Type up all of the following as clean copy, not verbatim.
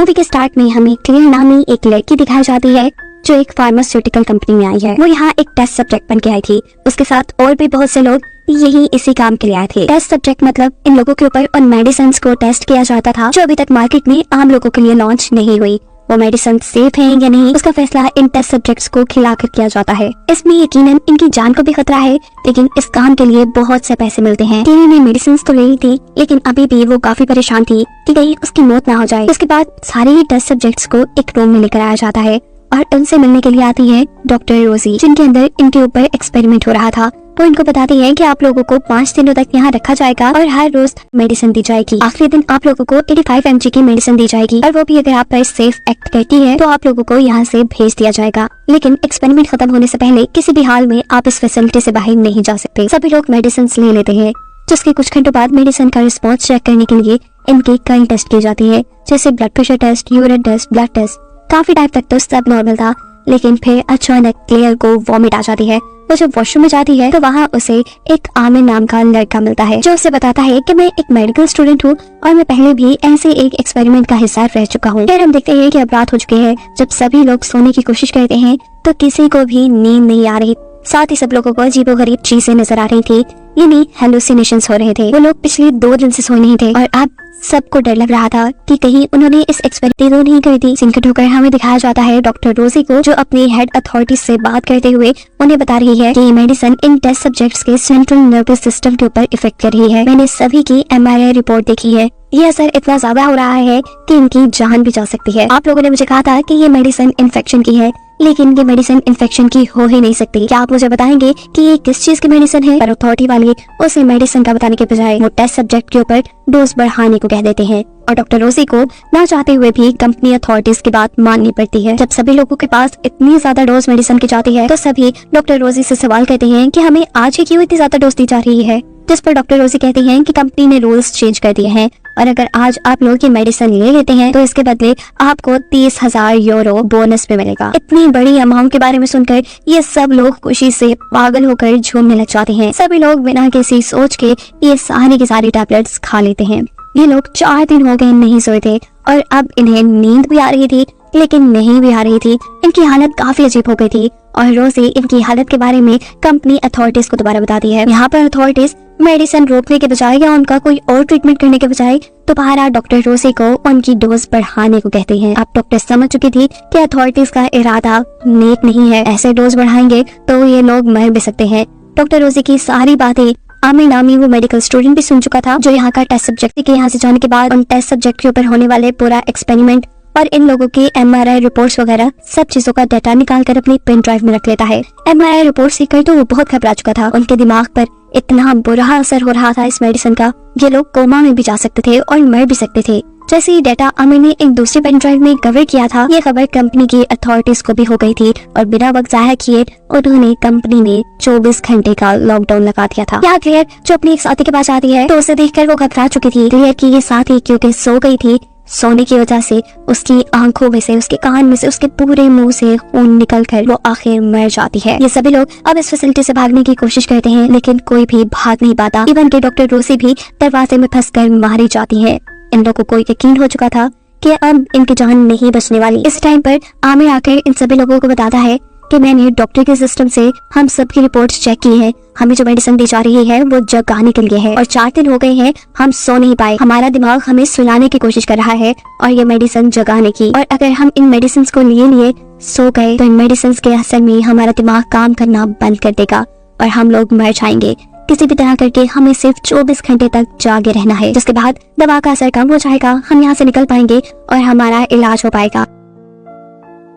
Movie के start में हमें क्लेयर नामी एक लड़की दिखाई जाती है जो एक फार्मास्यूटिकल कंपनी में आई है। वो यहाँ एक टेस्ट सब्जेक्ट बन के आई थी। उसके साथ और भी बहुत से लोग यही इसी काम के लिए आए थे। टेस्ट सब्जेक्ट मतलब इन लोगों के ऊपर उन मेडिसिन को टेस्ट किया जाता था जो अभी तक मार्केट में आम लोगों के लिए लॉन्च नहीं हुई। वो मेडिसिन सेफ है या नहीं, उसका फैसला इन टेस्ट सब्जेक्ट्स को खिलाकर किया जाता है। इसमें यकीनन इनकी जान को भी खतरा है, लेकिन इस काम के लिए बहुत से पैसे मिलते हैं। टीनी ने मेडिसिन तो ले ली थी, लेकिन अभी भी वो काफी परेशान थी कि कहीं उसकी मौत ना हो जाए। इसके बाद सारे ही टेस्ट सब्जेक्ट्स को एक रूम में लेकर आया जाता है और उनसे मिलने के लिए आती है डॉक्टर रोजी, जिनके अंदर इनके ऊपर एक्सपेरिमेंट हो रहा था। वो इनको बताती है कि आप लोगों को 5 दिनों तक यहाँ रखा जाएगा और हर रोज मेडिसिन दी जाएगी। आखिरी दिन आप लोगों को 85 mg की मेडिसिन दी जाएगी और वो भी अगर आप पर सेफ एक्ट करती है तो आप लोगों को यहाँ से भेज दिया जाएगा। लेकिन एक्सपेरिमेंट खत्म होने से पहले किसी भी हाल में आप इस फैसिलिटी से बाहर नहीं जा सकते। सभी लोग मेडिसिन ले लेते हैं, जिसके कुछ घंटों बाद मेडिसिन का रिस्पॉन्स चेक करने के लिए इनकी कई टेस्ट की जाती है, जैसे blood pressure test, urine test, blood test. काफी टाइम तक तो सब नॉर्मल था, लेकिन फिर अचानक क्लेयर को वॉमिट आ जाती है। वो जब वॉशरूम में जाती है तो वहाँ उसे एक आमिर नाम का लड़का मिलता है जो उसे बताता है कि मैं एक मेडिकल स्टूडेंट हूँ और मैं पहले भी ऐसे एक एक्सपेरिमेंट का हिस्सा रह चुका हूँ। फिर हम देखते हैं कि अब रात हो चुकी है। जब सभी लोग सोने की कोशिश करते हैं तो किसी को भी नींद नहीं आ रही। साथ ही सब लोगों को अजीबोगरीब चीजें नजर आ रही थी, यानी हेलुसिनेशंस हो रहे थे। वो लोग पिछले 2 दिन से सोए नहीं थे और अब सबको डर लग रहा था कि कहीं उन्होंने इस एक्सपेरिमेंट तो नहीं करी थी। सिंकट होकर हमें दिखाया जाता है डॉक्टर रोजी को, जो अपनी हेड अथॉरिटी से बात करते हुए उन्हें बता रही है कि मेडिसिन इन टेस्ट सब्जेक्ट्स के सेंट्रल नर्वस सिस्टम के ऊपर इफेक्ट कर रही है। मैंने सभी की MRI रिपोर्ट देखी है। ये असर इतना ज्यादा हो रहा है कि इनकी जान भी जा सकती है। आप लोगों ने मुझे कहा था कि ये मेडिसिन इन्फेक्शन की है, लेकिन ये मेडिसिन इन्फेक्शन की हो ही नहीं सकती। क्या आप मुझे बताएंगे कि ये किस चीज की मेडिसिन है? पर अथॉरिटी वाले उसे मेडिसिन का बताने के बजाय वो टेस्ट सब्जेक्ट के ऊपर डोज बढ़ाने को कह देते हैं और डॉक्टर रोजी को ना चाहते हुए भी कंपनी अथॉरिटीज की बात माननी पड़ती है। जब सभी लोगों के पास इतनी ज्यादा डोज मेडिसिन की जाती है तो सभी डॉक्टर रोजी से सवाल करते हैं कि हमें आज ही क्यों इतनी ज्यादा डोज दी जा रही है, जिस पर डॉक्टर रोजी कहती हैं कि कंपनी ने रूल्स चेंज कर दिए हैं और अगर आज आप लोग ये मेडिसिन ले लेते हैं तो इसके बदले आपको 30,000 यूरो बोनस पे मिलेगा। इतनी बड़ी अमाउंट के बारे में सुनकर ये सब लोग खुशी से पागल होकर झूमने लग जाते हैं। सभी लोग बिना किसी सोच के ये सारी की सारी टैबलेट्स खा लेते हैं। ये लोग 4 दिन हो गए नहीं सोए थे और अब इन्हें नींद भी आ रही थी, लेकिन नहीं भी आ रही थी। इनकी हालत काफी अजीब हो गई थी और रोजी इनकी हालत के बारे में कंपनी अथॉरिटीज को दोबारा बताती है। यहाँ पर अथॉरिटीज मेडिसिन रोकने के बजाय या उनका कोई और ट्रीटमेंट करने के बजाय दोबारा डॉक्टर रोजी को उनकी डोज बढ़ाने को कहते हैं। अब डॉक्टर समझ चुकी थी कि अथॉरिटीज का इरादा नेक नहीं है। ऐसे डोज बढ़ाएंगे तो ये लोग मर भी सकते हैं। डॉक्टर रोजी की सारी बातें आमिर नामी वो मेडिकल स्टूडेंट भी सुन चुका था, जो यहाँ का टेस्ट सब्जेक्ट के यहाँ से जाने के बाद उन टेस्ट सब्जेक्ट के ऊपर होने वाले पूरा एक्सपेरिमेंट और इन लोगों की MRI रिपोर्ट्स वगैरह सब चीजों का डाटा निकाल कर अपनी पेन ड्राइव में रख लेता है। MRI रिपोर्ट सीखकर तो वो बहुत घबरा चुका था। उनके दिमाग पर इतना बुरा असर हो रहा था इस मेडिसिन का, ये लोग कोमा में भी जा सकते थे और मर भी सकते थे। जैसे ही डाटा आमिर ने एक दूसरी पेन ड्राइव में कवर किया था, ये खबर कंपनी की अथॉरिटीज को भी हो गई थी और बिना वक्त जाया किए उन्होंने कंपनी में 24 घंटे का लॉकडाउन लगा दिया था। यहाँ क्लियर जो अपनी एक साथी के पास आती है तो उसे देखकर वो घबरा चुकी थी। क्लियर की ये साथी क्योंकि सो गई थी, सोने की वजह से उसकी आंखों में से, उसके कान में से, उसके पूरे मुंह से खून निकलकर वो आखिर मर जाती है। ये सभी लोग अब इस फैसिलिटी से भागने की कोशिश करते हैं, लेकिन कोई भी भाग नहीं पाता। इवन के डॉक्टर रोसी भी दरवाजे में फंसकर मारी जाती है। इन लोगों को यकीन हो चुका था कि अब इनकी जान नहीं बचने वाली। इस टाइम पर आमिर आकर इन सभी लोगों को बताता है कि मैंने डॉक्टर के सिस्टम से हम सबकी रिपोर्ट्स चेक की है। हमें जो मेडिसिन दी जा रही है वो जगाने के लिए है और 4 दिन हो गए हैं हम सो नहीं पाए। हमारा दिमाग हमें सुलाने की कोशिश कर रहा है और ये मेडिसिन जगाने की, और अगर हम इन मेडिसिन को लिए सो गए तो इन मेडिसिन के असर में हमारा दिमाग काम करना बंद कर देगा और हम लोग मर जाएंगे। किसी भी तरह करके हमें सिर्फ 24 घंटे तक जागे रहना है, जिसके बाद दवा का असर कम हो जाएगा, हम यहाँ से निकल पाएंगे और हमारा इलाज हो पाएगा।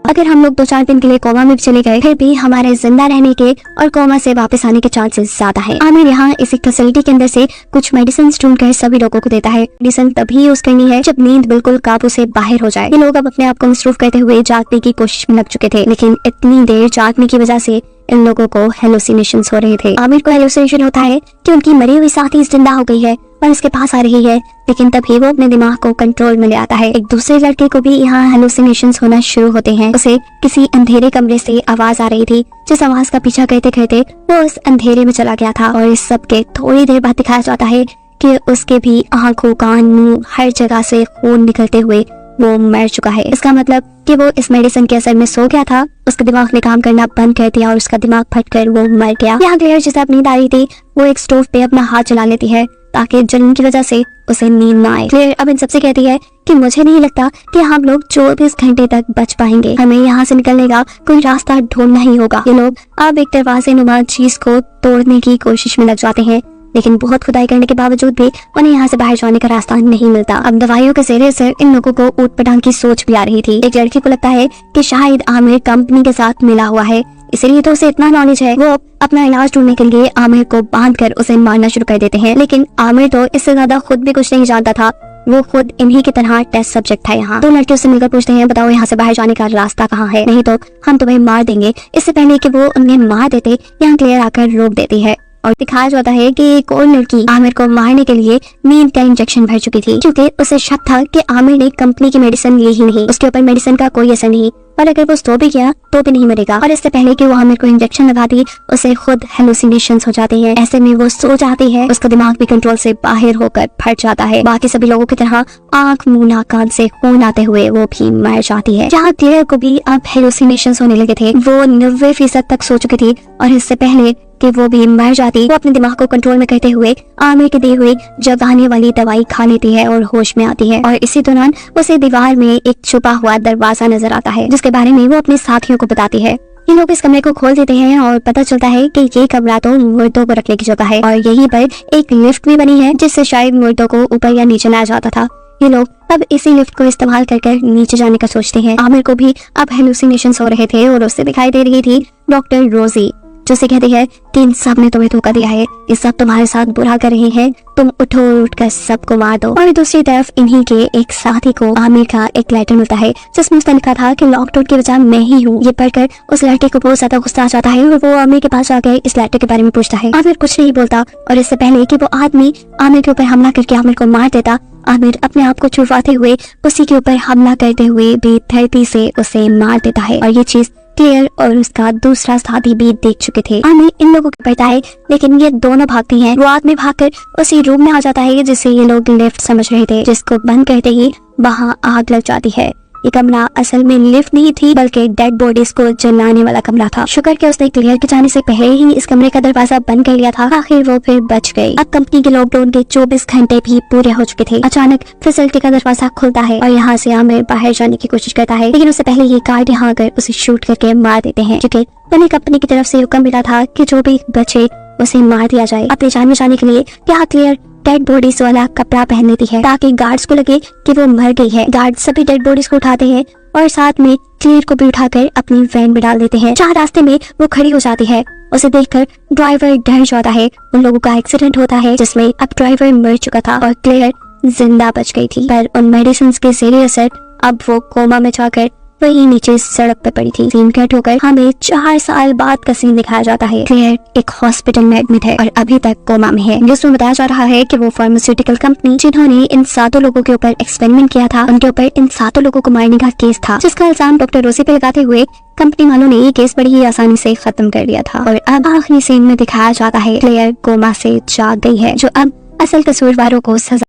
अगर हम लोग 2-4 दिन के लिए कोमा में चले गए फिर भी हमारे जिंदा रहने के और कोमा से वापस आने के चांसेस ज्यादा है। आमिर यहाँ इसी फैसिलिटी के अंदर से कुछ मेडिसिन ढूंढ कर सभी लोगों को देता है। मेडिसिन तभी यूज करनी है जब नींद बिल्कुल काबू से बाहर हो जाए। ये लोग अब अपने आप को मसरूफ करते हुए जागने की कोशिश में लग चुके थे, लेकिन इतनी देर जागने की वजह से इन लोगों को हेलुसिनेशंस हो रहे थे। आमिर को हेलुसिनेशन होता है कि उनकी मरी हुई साथी जिंदा हो गई है और उसके पास आ रही है, लेकिन तभी वो अपने दिमाग को कंट्रोल में ले आता है। एक दूसरे लड़के को भी यहाँ हेलुसिनेशंस होना शुरू होते हैं। उसे किसी अंधेरे कमरे से आवाज आ रही थी, जिस आवाज का पीछा करते करते वो उस अंधेरे में चला गया था और इस सब के थोड़ी देर बाद दिखाया जाता है कि उसके भी आंखों, कान, मुंह हर जगह से खून निकलते हुए वो मर चुका है। इसका मतलब कि वो इस मेडिसिन के असर में सो गया था, उसके दिमाग ने काम करना बंद कर दिया और उसका दिमाग फटकर वो मर गया। यहाँ क्लेयर जिसे अब नींद आ रही थी वो एक स्टोव पे अपना हाथ चला लेती है ताकि जलन की वजह से उसे नींद ना आए। क्लेयर अब इन सबसे कहती है कि मुझे नहीं लगता कि हम लोग 24 घंटे तक बच पाएंगे, हमें यहाँ से निकलने का कोई रास्ता ढूंढना ही होगा। ये लोग अब एक दरवाजे नुमा चीज को तोड़ने की कोशिश में लग जाते हैं, लेकिन बहुत खुदाई करने के बावजूद भी उन्हें यहाँ से बाहर जाने का रास्ता नहीं मिलता। अब दवाइयों के जरिए से इन लोगों को ऊट पटांग की सोच भी आ रही थी। एक लड़की को लगता है कि शायद आमिर कंपनी के साथ मिला हुआ है, इसलिए तो उसे इतना नॉलेज है। वो अपना इलाज ढूंढने के लिए आमिर को बांध कर उसे मारना शुरू कर देते हैं, लेकिन आमिर तो इससे ज्यादा खुद भी कुछ नहीं जानता था। वो खुद इन्हीं की तरह टेस्ट सब्जेक्ट था यहाँ। दो लड़के उससे मिलकर पूछते हैं, बताओ यहाँ से बाहर जाने का रास्ता कहाँ है, नहीं तो हम तुम्हें मार देंगे। इससे पहले कि वो उन्हें मार देते, यहाँ क्लियर आकर रोक देती है और दिखाया जाता है कि एक और लड़की आमिर को मारने के लिए नींद का इंजेक्शन भर चुकी थी, क्योंकि उसे शक था कि आमिर ने कंपनी की मेडिसिन ली ही नहीं, उसके ऊपर मेडिसिन का कोई असर नहीं, और अगर वो सो भी गया तो भी नहीं मरेगा। और इससे पहले कि वो आमिर को इंजेक्शन लगाती उसे खुद हेलुसिनेशंस हो जाते हैं, ऐसे में वो सो जाती है, उसका दिमाग भी कंट्रोल से बाहर होकर फट जाता है। बाकी सभी लोगों की तरह आंख मुंह नाक कान से खून आते हुए वो भी मर जाती है। जहाँ क्लियर को भी अब हेलुसिनेशंस होने लगे थे, वो 90% तक सो चुकी थी और इससे पहले कि वो भी मर जाती, वो अपने दिमाग को कंट्रोल में करते हुए आमिर के दी हुई जगाने वाली दवाई खा लेती है और होश में आती है। और इसी दौरान उसे दीवार में एक छुपा हुआ दरवाजा नजर आता है, जिसके बारे में वो अपने साथियों को बताती है। ये लोग इस कमरे को खोल देते हैं और पता चलता है कि ये कमरा तो मुर्दों को रखने की जगह है और यहीं पर एक लिफ्ट भी बनी है, जिससे शायद मुर्दों को ऊपर या नीचे लाया जाता था। ये लोग अब इसी लिफ्ट को इस्तेमाल कर नीचे जाने का सोचते हैं। आमिर को भी अब हेलुसिनेशंस हो रहे थे और उससे दिखाई दे रही थी डॉक्टर रोजी, जो से कहती है कि इन सब ने तुम्हें धोखा दिया है, ये सब तुम्हारे साथ बुरा कर रहे हैं, तुम उठो उठकर सबको मार दो। और दूसरी तरफ इन्हीं के एक साथी को आमिर का एक लेटर मिलता है, जिसमें उसने लिखा था कि लॉकडाउन की वजह मैं ही हूँ। ये पढ़कर उस लड़के को बहुत ज्यादा गुस्सा आ जाता है और वो आमिर के पास जाकर इस लेटर के बारे में पूछता है। आमिर कुछ नहीं बोलता और इससे पहले कि वो आदमी आमिर के ऊपर हमला करके आमिर को मार देता, आमिर अपने आप को छुड़वाते हुए उसी के ऊपर हमला करते हुए बेदर्दी से उसे मार देता है। और ये चीज क्लियर और उसका दूसरा साथी भी देख चुके थे। आमिर इन लोगों को पता है, लेकिन ये दोनों भागती हैं। वो आदमी भागकर उसी रूम में आ जाता है जिसे ये लोग लिफ्ट समझ रहे थे, जिसको बंद करते ही वहाँ आग लग जाती है। ये कमरा असल में लिफ्ट नहीं थी, बल्कि डेड बॉडीज को जलाने वाला कमरा था। शुक्र कि उसने क्लियर के जाने से पहले ही इस कमरे का दरवाजा बंद कर लिया था, आखिर वो फिर बच गई। अब कंपनी के लॉकडाउन के 24 घंटे भी पूरे हो चुके थे। अचानक फैसिलिटी का दरवाजा खुलता है और यहाँ से आमिर बाहर जाने की कोशिश करता है, लेकिन उससे पहले ये गार्ड यहाँ आकर उसे शूट करके मार देते हैं, क्योंकि उन्हें कंपनी की तरफ से हुक्म मिला था कि जो भी बचे उसे मार दिया जाए। अपनी जान बचाने के लिए यहाँ क्लियर डेड बॉडीज वाला कपड़ा पहन लेती है ताकि गार्ड्स को लगे कि वो मर गई है। गार्ड सभी डेड बॉडीज को उठाते हैं और साथ में क्लियर को भी उठाकर अपनी वैन में डाल देते हैं। जहाँ रास्ते में वो खड़ी हो जाती है, उसे देखकर ड्राइवर डर जाता है। उन लोगों का एक्सीडेंट होता है जिसमें अब ड्राइवर मर चुका था और क्लियर जिंदा बच गई थी, पर उन मेडिसिन के जरिए से अब वो कोमा में जाकर वही नीचे सड़क पे पड़ी थी। सीन कट होकर हमें 4 साल बाद का सीन दिखाया जाता है। क्लियर एक हॉस्पिटल में एडमिट है और अभी तक कोमा में है। जिसमें बताया जा रहा है कि वो फार्मास्यूटिकल कंपनी जिन्होंने इन 7 लोगों के ऊपर एक्सपेरिमेंट किया था, उनके ऊपर इन 7 लोगों को मारने का केस था, जिसका इल्जाम डॉक्टर रोजी पे लगाते हुए कंपनी वालों ने ये केस बड़ी ही आसानी से खत्म कर दिया था। और अब आखिरी सीन में दिखाया जाता है क्लियर कोमा से जाग गई है, जो अब असल कसूरवारों को सजा